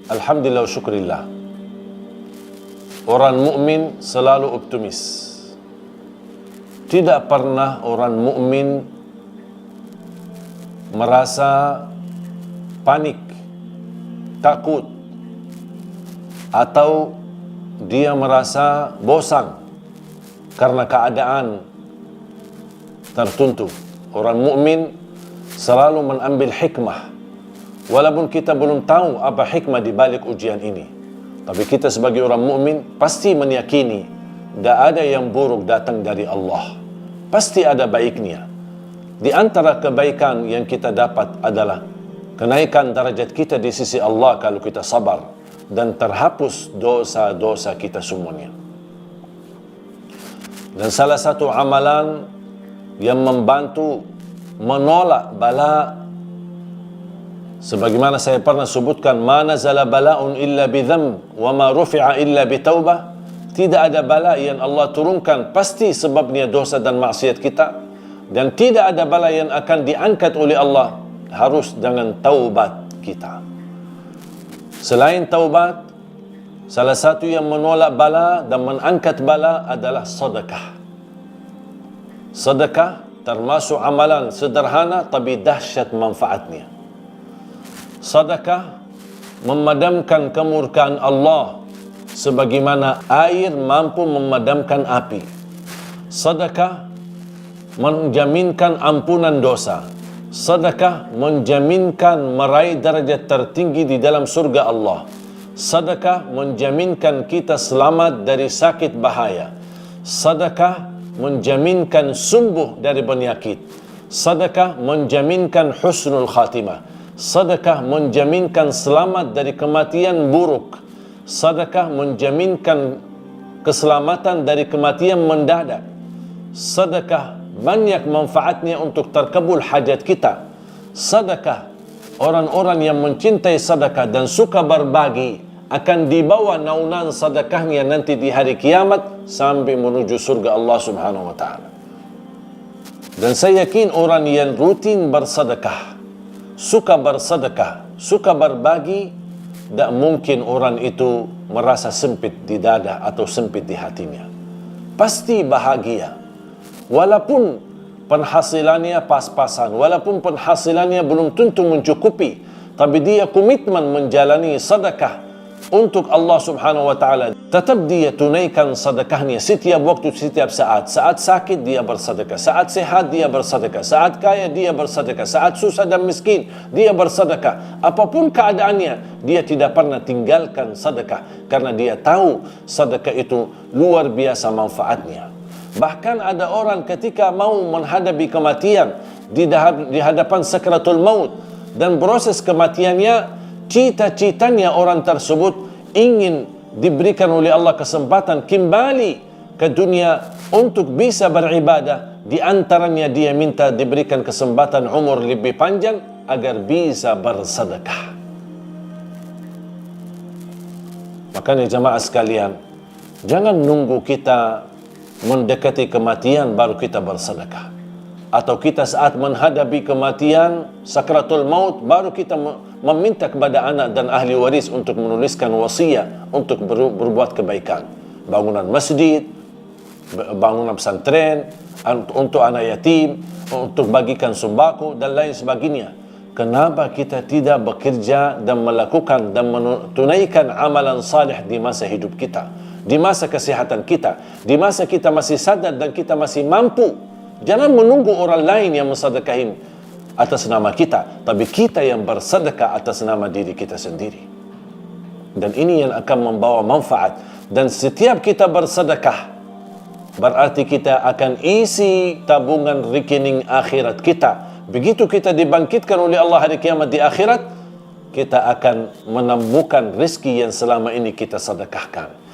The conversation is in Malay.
Alhamdulillah wa syukurillah. Orang mukmin selalu optimis. Tidak pernah orang mukmin merasa panik, takut, atau dia merasa bosan karena keadaan tertentu. Orang mukmin selalu mengambil hikmah, walaupun kita belum tahu apa hikmah di balik ujian ini. Tapi kita sebagai orang mukmin pasti meyakini tidak ada yang buruk datang dari Allah. Pasti ada baiknya. Di antara kebaikan yang kita dapat adalah kenaikan derajat kita di sisi Allah kalau kita sabar, dan terhapus dosa-dosa kita semuanya. Dan salah satu amalan yang membantu menolak bala, sebagaimana saya pernah sebutkan, ma nazala bala'un illa bidham wa ma rufi'a illa bitaubah. Tidak ada bala yang Allah turunkan pasti sebabnya dosa dan maksiat kita, dan tidak ada bala yang akan diangkat oleh Allah harus dengan taubat kita. Selain taubat, salah satu yang menolak bala dan mengangkat bala adalah sedekah. Sedekah termasuk amalan sederhana tapi dahsyat manfaatnya. Sedekah memadamkan kemurkaan Allah sebagaimana air mampu memadamkan api. Sedekah menjaminkan ampunan dosa. Sedekah menjaminkan meraih darjat tertinggi di dalam surga Allah. Sedekah menjaminkan kita selamat dari sakit bahaya. Sedekah menjaminkan sembuh dari penyakit. Sedekah menjaminkan husnul khatimah. Sedekah menjaminkan selamat dari kematian buruk. Sedekah menjaminkan keselamatan dari kematian mendadak. Sedekah banyak manfaatnya untuk terkabul hajat kita. Sedekah, orang-orang yang mencintai sedekah dan suka berbagi akan dibawa naungan sedekahnya nanti di hari kiamat sampai menuju surga Allah Subhanahu wa taala. Dan saya yakin orang yang rutin bersedekah, suka bersedekah, suka berbagi, tidak mungkin orang itu merasa sempit di dada atau sempit di hatinya. Pasti bahagia. Walaupun penghasilannya pas-pasan, walaupun penghasilannya belum tentu mencukupi, tapi dia komitmen menjalani sedekah untuk Allah Subhanahu wa taala. Tetap dia tunaikan sedekahnya setiap waktu, setiap saat. Saat sakit dia bersedekah, saat sehat dia bersedekah, saat kaya dia bersedekah, saat susah dan miskin dia bersedekah. Apapun keadaannya, dia tidak pernah tinggalkan sedekah karena dia tahu sedekah itu luar biasa manfaatnya. Bahkan ada orang ketika mau menghadapi kematian di hadapan sakratul maut dan proses kematiannya, cita-citanya orang tersebut ingin diberikan oleh Allah kesempatan kembali ke dunia untuk bisa beribadah. Di antaranya dia minta diberikan kesempatan umur lebih panjang agar bisa bersedekah. Makanya jamaah sekalian, jangan nunggu kita mendekati kematian baru kita bersedekah, atau kita saat menghadapi kematian sakratul maut baru kita meminta kepada anak dan ahli waris untuk menuliskan wasiat untuk berbuat kebaikan, bangunan masjid, bangunan pesantren, untuk anak yatim, untuk bagikan sembako dan lain sebagainya. Kenapa kita tidak bekerja dan melakukan dan menunaikan amalan salih di masa hidup kita, di masa kesehatan kita, di masa kita masih sadar dan kita masih mampu? Jangan menunggu orang lain yang mensedekahin atas nama kita, tapi kita yang bersedekah atas nama diri kita sendiri. Dan ini yang akan membawa manfaat. Dan setiap kita bersedekah, berarti kita akan isi tabungan rekening akhirat kita. Begitu kita dibangkitkan oleh Allah hari kiamat di akhirat, kita akan menemukan rezeki yang selama ini kita sedekahkan.